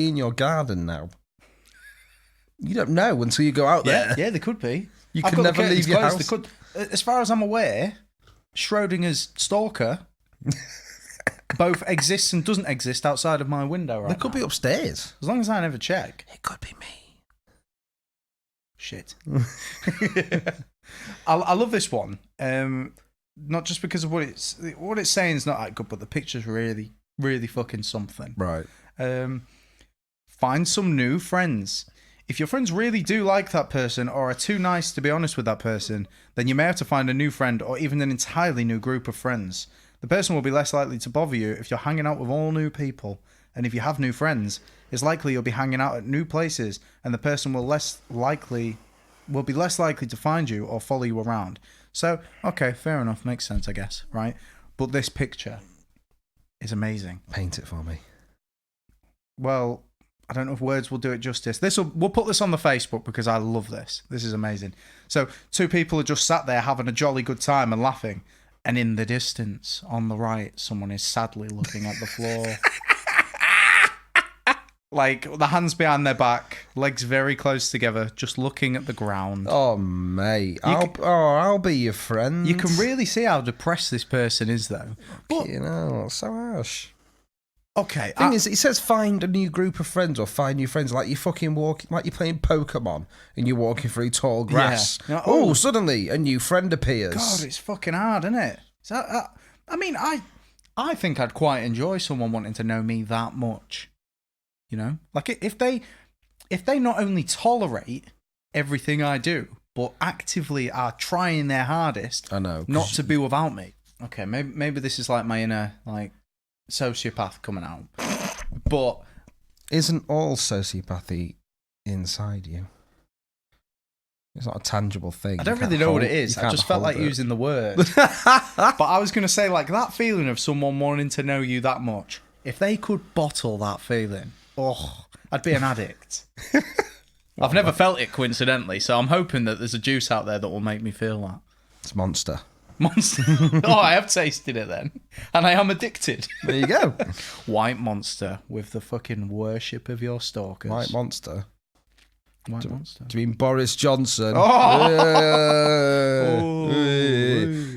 in your garden now. You don't know until you go out there. Yeah, they could be. You can never leave your house. They could, as far as I'm aware, Schrodinger's stalker both exists and doesn't exist outside of my window right They could be upstairs. As long as I never check. It could be me. Shit. I love this one. Not just because of what it's saying is not that good, but the picture's really, really fucking something. Right. Find some new friends. If your friends really do like that person or are too nice to be honest with that person, then you may have to find a new friend or even an entirely new group of friends. The person will be less likely to bother you if you're hanging out with all new people. And if you have new friends, it's likely you'll be hanging out at new places and the person will be less likely to find you or follow you around. So, okay, fair enough. Makes sense, I guess, right? But this picture is amazing. Paint it for me. Well, I don't know if words will do it justice. We'll put this on the Facebook because I love this. This is amazing. So, two people are just sat there having a jolly good time and laughing. And in the distance, on the right, someone is sadly looking at the floor. Like, the hands behind their back, legs very close together, just looking at the ground. Oh, mate. I'll be your friend. You can really see how depressed this person is, though. But, you know, it's so harsh. Okay. Thing is, it says find a new group of friends or find new friends. Like you're playing Pokemon and you're walking through tall grass. Yeah. Oh, suddenly a new friend appears. God, it's fucking hard, isn't it? I mean, I think I'd quite enjoy someone wanting to know me that much. You know, like if they not only tolerate everything I do, but actively are trying their hardest, I know, not to be without me. Okay, maybe this is like my inner like sociopath coming out, but isn't all sociopathy inside you? It's not a tangible thing. I don't really know what it is. I just felt like using the word. But I was going to say, like, that feeling of someone wanting to know you that much, if they could bottle that feeling, I'd be an addict. I've never felt it, coincidentally, so I'm hoping that there's a juice out there that will make me feel that. It's Monster. Monster. Oh, I have tasted it then. And I am addicted. There you go. White Monster with the fucking worship of your stalkers. White Monster. Monster. Do you mean Boris Johnson? Oh!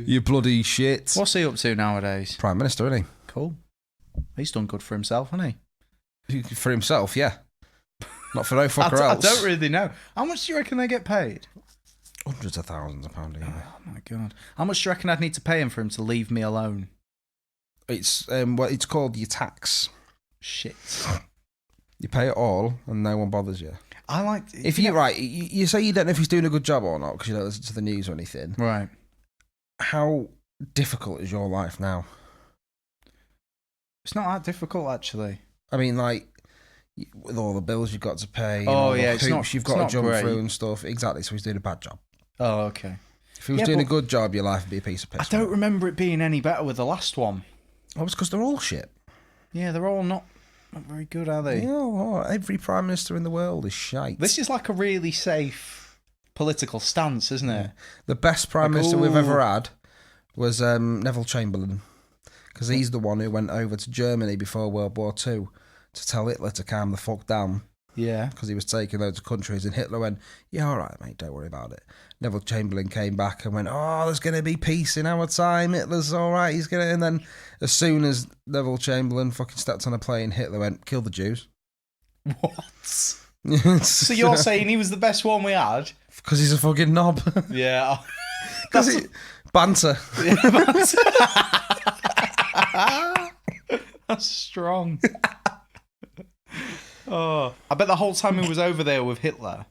You bloody shit. What's he up to nowadays? Prime Minister, isn't he? Cool. He's done good for himself, hasn't he? For himself, yeah. Not for no fucker else. I don't really know. How much do you reckon they get paid? Hundreds of thousands of pounds a year. Oh my God. How much do you reckon I'd need to pay him for him to leave me alone? It's it's called your tax. Shit. You pay it all and no one bothers you. I like... If you're right, you say you don't know if he's doing a good job or not because you don't listen to the news or anything. Right. How difficult is your life now? It's not that difficult, actually. I mean, like, with all the bills you've got to pay, oh yeah, it's not. You've got to jump through and stuff. Exactly. So he's doing a bad job. Oh, okay. If he was doing a good job, your life would be a piece of piss. I don't remember it being any better with the last one. Oh, it's because they're all shit. Yeah, they're all not very good, are they? Yeah, every prime minister in the world is shite. This is like a really safe political stance, isn't it? The best prime minister we've ever had was Neville Chamberlain, because he's the one who went over to Germany before World War II to tell Hitler to calm the fuck down. Yeah. Because he was taking loads of countries, and Hitler went, yeah, all right, mate, don't worry about it. Neville Chamberlain came back and went, oh, there's going to be peace in our time. Hitler's all right. He's going to... And then as soon as Neville Chamberlain fucking stepped on a plane, Hitler went, kill the Jews. What? So you're saying he was the best one we had? Because he's a fucking knob. Yeah. Because banter. Yeah, banter. That's strong. Oh, I bet the whole time he was over there with Hitler,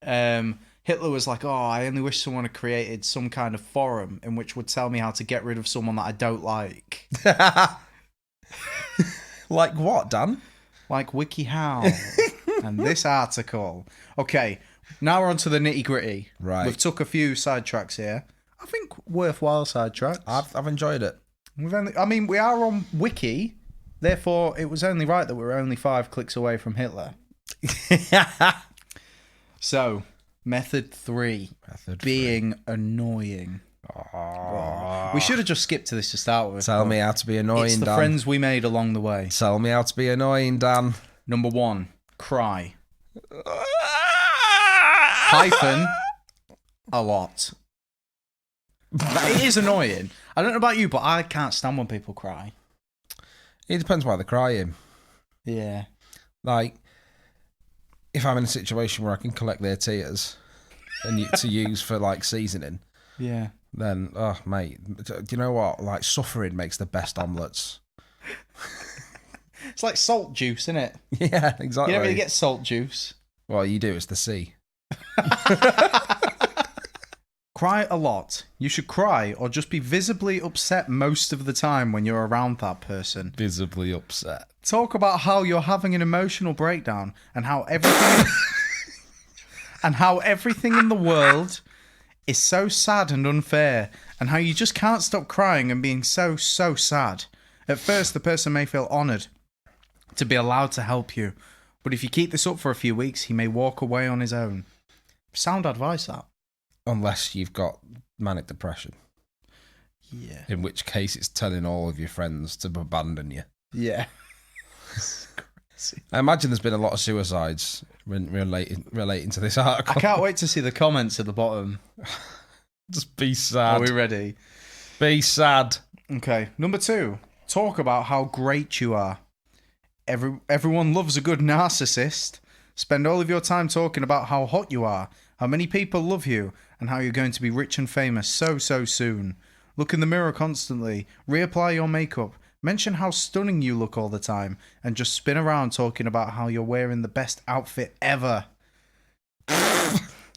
Hitler was like, oh, I only wish someone had created some kind of forum in which would tell me how to get rid of someone that I don't like. Like what, Dan? Like WikiHow and this article. Okay, now we're on to the nitty gritty. Right. We've took a few sidetracks here. I think worthwhile sidetracks. I've enjoyed it. We are on Wiki. Therefore, it was only right that we were only 5 clicks away from Hitler. So, method 3. Being annoying. Oh. We should have just skipped to this to start with. Tell me how to be annoying, It's the Dan. friends we made along the way. Tell me how to be annoying, Dan. Number 1, cry. Hyphen, a lot. It is annoying. I don't know about you, but I can't stand when people cry. It depends why they're crying. Yeah. Like, if I'm in a situation where I can collect their tears and to use for, like, seasoning, Yeah. then, oh, mate, do you know what? Like, suffering makes the best omelettes. It's like salt juice, isn't it? Yeah, exactly. You don't really get salt juice. Well, you do. It's the sea. Cry a lot. You should cry or just be visibly upset most of the time when you're around that person. Visibly upset. Talk about how you're having an emotional breakdown and how everything in the world is so sad and unfair, and how you just can't stop crying and being so sad. At first, the person may feel honoured to be allowed to help you, but if you keep this up for a few weeks, he may walk away on his own. Sound advice, that. Unless you've got manic depression. Yeah. In which case it's telling all of your friends to abandon you. Yeah. I imagine there's been a lot of suicides relating to this article. I can't wait to see the comments at the bottom. Just be sad. Are we ready? Be sad. Okay. Number 2. Talk about how great you are. Everyone loves a good narcissist. Spend all of your time talking about how hot you are, how many people love you, and how you're going to be rich and famous so soon. Look in the mirror constantly. Reapply your makeup. Mention how stunning you look all the time, and just spin around talking about how you're wearing the best outfit ever.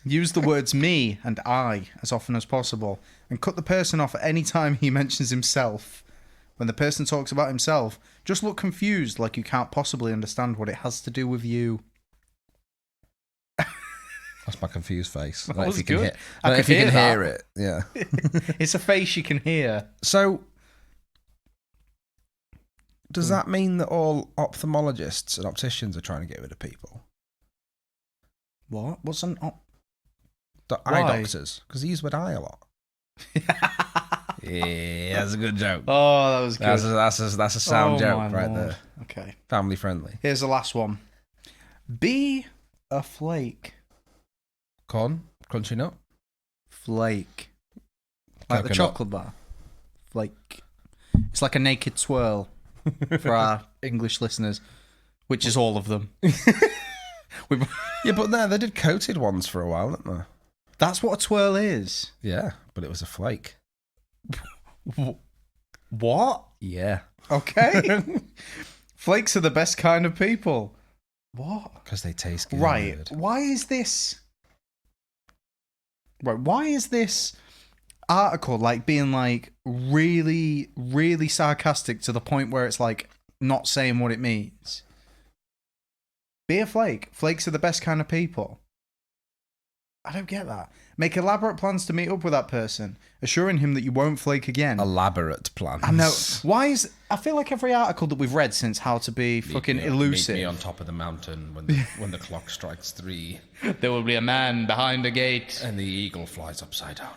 Use the words me and I as often as possible, and cut the person off at any time he mentions himself. When the person talks about himself, just look confused, like you can't possibly understand what it has to do with you. That's my confused face. That was if you good. Can I if you could can hear hear it. Yeah. It's a face you can hear. So, does that mean that all ophthalmologists and opticians are trying to get rid of people? What? What's an Eye Why? doctors? Because they use the word eye a lot. Yeah, that's a good joke. Oh, that was good. That's a sound joke my right Lord. there. Okay. Family friendly. Here's the last one. Be a flake. Corn, crunchy nut, Flake. Like the Coconut. chocolate bar. Flake. It's like a naked swirl for our English listeners, which is all of them. Yeah, but no, they did coated ones for a while, didn't they? That's what a twirl is. Yeah, but it was a flake. What? Yeah. Okay. Flakes are the best kind of people. What? Because they taste good. Right. Why is this? Right. Why is this article like being like really, really sarcastic to the point where it's like not saying what it means? Be a flake. Flakes are the best kind of people. I don't get that. Make elaborate plans to meet up with that person, assuring him that you won't flake again. Elaborate plans. I know. Why is... I feel like every article that we've read since How to Be fucking Elusive... Meet me on top of the mountain when the clock strikes 3. There will be a man behind a gate. And the eagle flies upside down.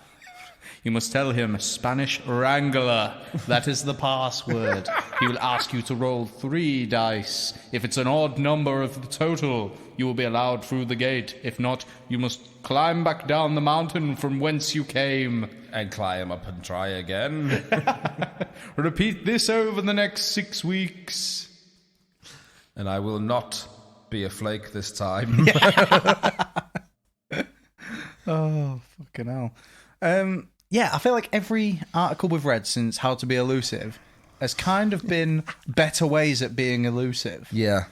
You must tell him Spanish Wrangler. That is the password. He will ask you to roll 3 dice. If it's an odd number of the total, you will be allowed through the gate. If not, you must climb back down the mountain from whence you came. And climb up and try again. Repeat this over the next 6 weeks. And I will not be a flake this time. Oh, fucking hell. Yeah, I feel like every article we've read since How to Be Elusive has kind of been better ways at being elusive. Yeah.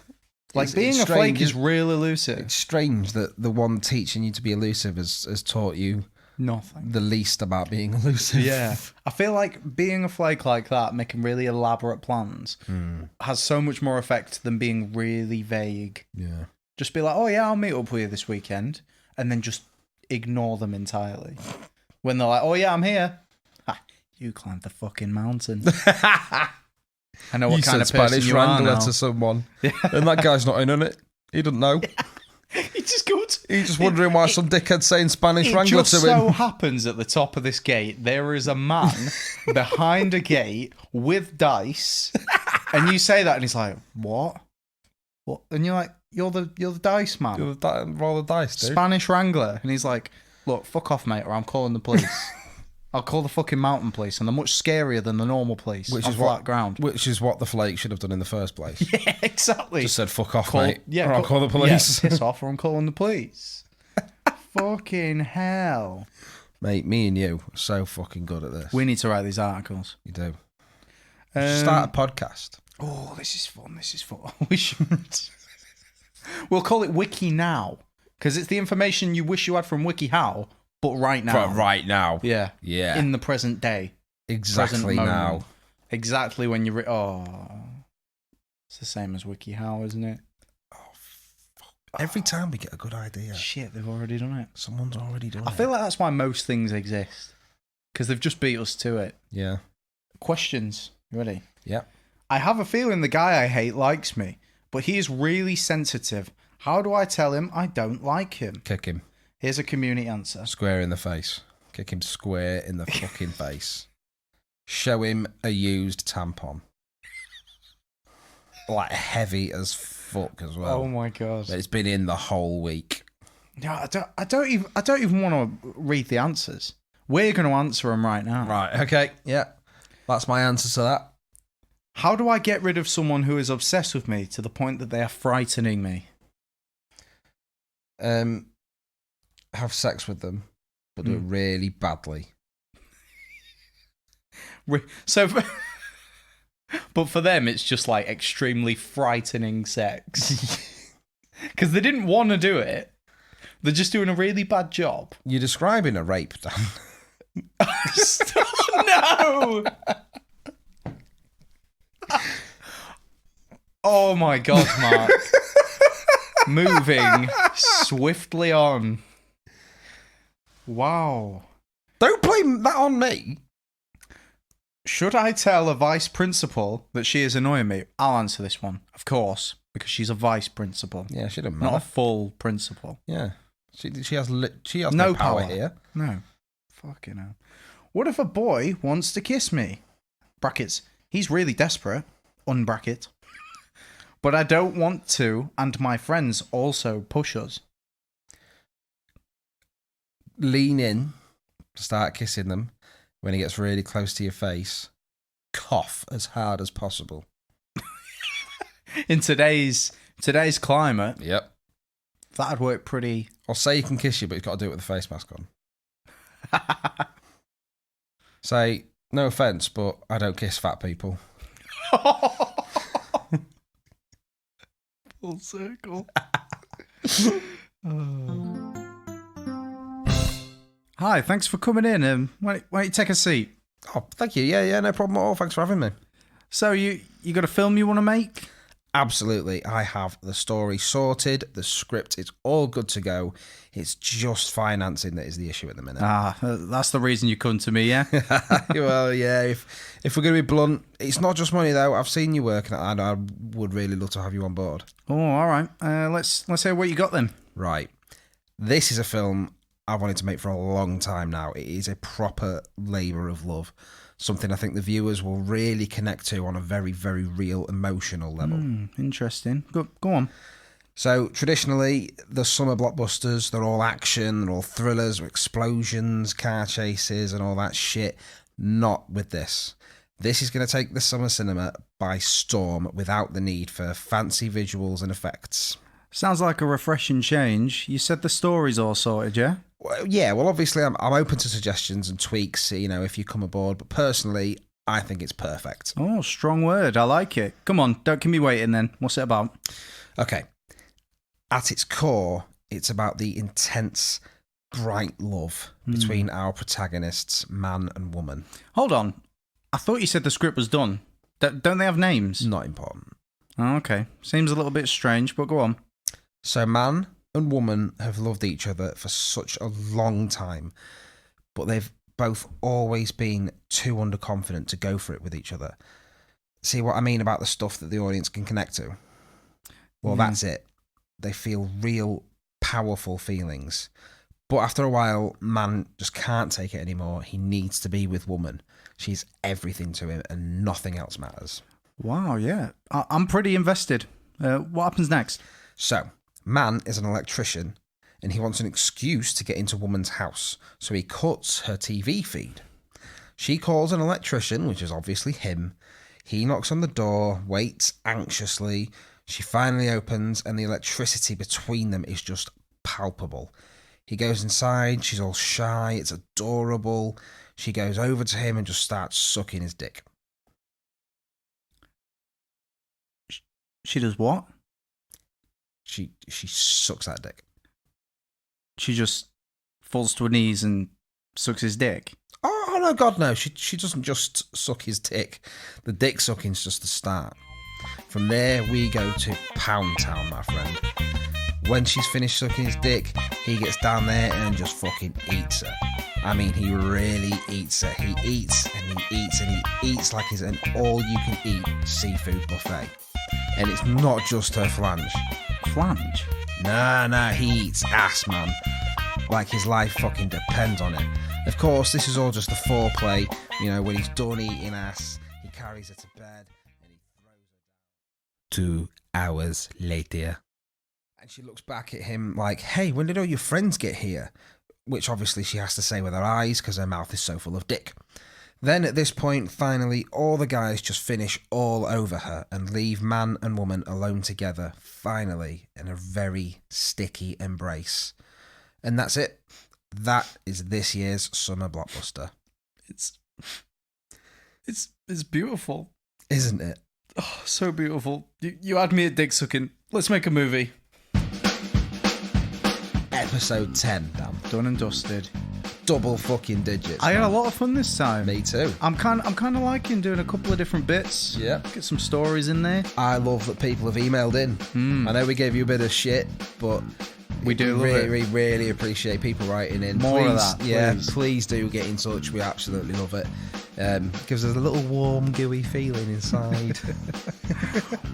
Like, being a flake is real elusive. It's strange that the one teaching you to be elusive has taught you nothing. The least about being elusive. Yeah. I feel like being a flake like that, making really elaborate plans, has so much more effect than being really vague. Yeah. Just be like, oh yeah, I'll meet up with you this weekend, and then just ignore them entirely. When they're like, oh yeah, I'm here. Ha, you climbed the fucking mountain. I know what You kind said of person Spanish you are Wrangler now. to someone, and that guy's not in on it. He doesn't know. He just goes. He's just wondering why some dickhead's saying Spanish Wrangler to him. It just so happens at the top of this gate, there is a man behind a gate with dice. And you say that, and he's like, what? What? And you're like, you're the dice man. You're roll the dice, dude. Spanish Wrangler. And he's like, look, fuck off, mate, or I'm calling the police. I'll call the fucking mountain police, and they're much scarier than the normal police on flat ground. Which is what the flake should have done in the first place. Yeah, exactly. Just said, fuck off, mate. Yeah, or I'll call the police. Yeah, piss off, or I'm calling the police. Fucking hell. Mate, me and you are so fucking good at this. We need to write these articles. You do. We should start a podcast. Oh, this is fun. We should. We'll call it Wiki Now, because it's the information you wish you had from WikiHow, but right now. But right now. Yeah. Yeah. In the present day. Exactly now. Exactly when you're... It's the same as WikiHow, isn't it? Oh, fuck. Every time we get a good idea. Shit, they've already done it. Someone's already done it. I feel like that's why most things exist, because they've just beat us to it. Yeah. Questions. You ready? Yeah. I have a feeling the guy I hate likes me, but he is really sensitive. How do I tell him I don't like him? Kick him. Here's a community answer. Square in the face. Kick him square in the fucking face. Show him a used tampon. Like heavy as fuck as well. Oh my god. But it's been in the whole week. Yeah, I don't even want to read the answers. We're going to answer them right now. Right, okay. Yeah. That's my answer to that. How do I get rid of someone who is obsessed with me to the point that they are frightening me? Have sex with them, but do it really badly. So, but for them, it's just like extremely frightening sex. Because they didn't want to do it. They're just doing a really bad job. You're describing a rape, Dan. No! Oh my god, Mark. Moving swiftly on. Wow. Don't blame that on me. Should I tell a vice principal that she is annoying me? I'll answer this one, of course, because she's a vice principal. Yeah, she doesn't Not matter. a full principal. Yeah. She has no power here. No. Fucking hell. What if a boy wants to kiss me? Brackets. He's really desperate. Unbracket. But I don't want to, and my friends also push us. Lean in, start kissing them. When he gets really close to your face, cough as hard as possible. In today's climate, yep, that'd work pretty. Or say he can kiss you, but he's got to do it with a face mask on. Say, no offence, but I don't kiss fat people. Full circle. Hi, thanks for coming in. Why don't you take a seat? Oh, thank you. Yeah, no problem at all. Thanks for having me. So you got a film you want to make? Absolutely. I have the story sorted, the script, it's all good to go. It's just financing that is the issue at the minute. That's the reason you come to me, yeah? Well, yeah, if we're going to be blunt, it's not just money though. I've seen you working and I would really love to have you on board. Oh, all right. Let's hear what you got then. Right. This is a film I've wanted to make for a long time now. It is a proper labour of love. Something I think the viewers will really connect to on a very, very real emotional level. Interesting. Go on. So, traditionally, the summer blockbusters, they're all action, they're all thrillers, explosions, car chases, and all that shit. Not with this. This is going to take the summer cinema by storm without the need for fancy visuals and effects. Sounds like a refreshing change. You said the story's all sorted, yeah? Well, obviously, I'm open to suggestions and tweaks, if you come aboard. But personally, I think it's perfect. Oh, strong word. I like it. Come on, don't keep me waiting then. What's it about? Okay. At its core, it's about the intense, bright love between our protagonists, man and woman. Hold on. I thought you said the script was done. Don't they have names? Not important. Oh, okay. Seems a little bit strange, but go on. So man and woman have loved each other for such a long time, but they've both always been too underconfident to go for it with each other. See what I mean about the stuff that the audience can connect to? Well, that's it. they feel real powerful feelings. But after a while, man just can't take it anymore. He needs to be with woman. She's everything to him and nothing else matters. Wow, yeah. I'm pretty invested. What happens next? So, man is an electrician and he wants an excuse to get into woman's house. So he cuts her TV feed. She calls an electrician, which is obviously him. He knocks on the door, waits anxiously. She finally opens and the electricity between them is just palpable. He goes inside, she's all shy, it's adorable. She goes over to him and just starts sucking his dick. She does what? She sucks that dick. She just falls to her knees and sucks his dick? Oh, no, God, no. She doesn't just suck his dick. The dick sucking's just the start. From there, we go to Pound Town, my friend. When she's finished sucking his dick, he gets down there and just fucking eats her. I mean, he really eats her. He eats and he eats and he eats like it's an all-you-can-eat seafood buffet. And it's not just her flange. Flange? Nah, he eats ass, man. Like his life fucking depends on it. Of course, this is all just the foreplay. You know, when he's done eating ass, he carries her to bed and he throws her down. 2 hours later. And she looks back at him like, hey, when did all your friends get here? Which obviously she has to say with her eyes because her mouth is so full of dick. Then at this point, finally, all the guys just finish all over her and leave man and woman alone together, finally, in a very sticky embrace. And that's it. That is this year's summer blockbuster. It's beautiful. Isn't it? Oh, so beautiful. You had me at dick sucking. Let's make a movie. Episode 10, damn. Done and dusted. Double fucking digits. I had a lot of fun this time. Me too. I'm kind of liking doing a couple of different bits. Yeah. Get some stories in there. I love that people have emailed in. I know we gave you a bit of shit, but we do really appreciate people writing in. More of that, yeah, please. Please do get in touch. We absolutely love it. Gives us a little warm, gooey feeling inside.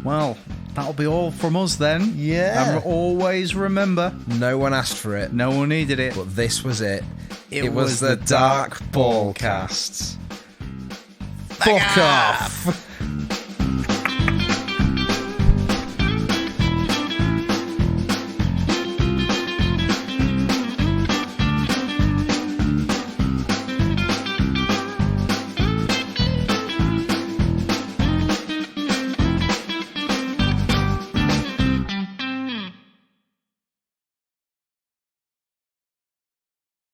Well, that'll be all from us then. Yeah. And always remember, no one asked for it. No one needed it. But this was it. It was the Dark Ballcast. Fuck off.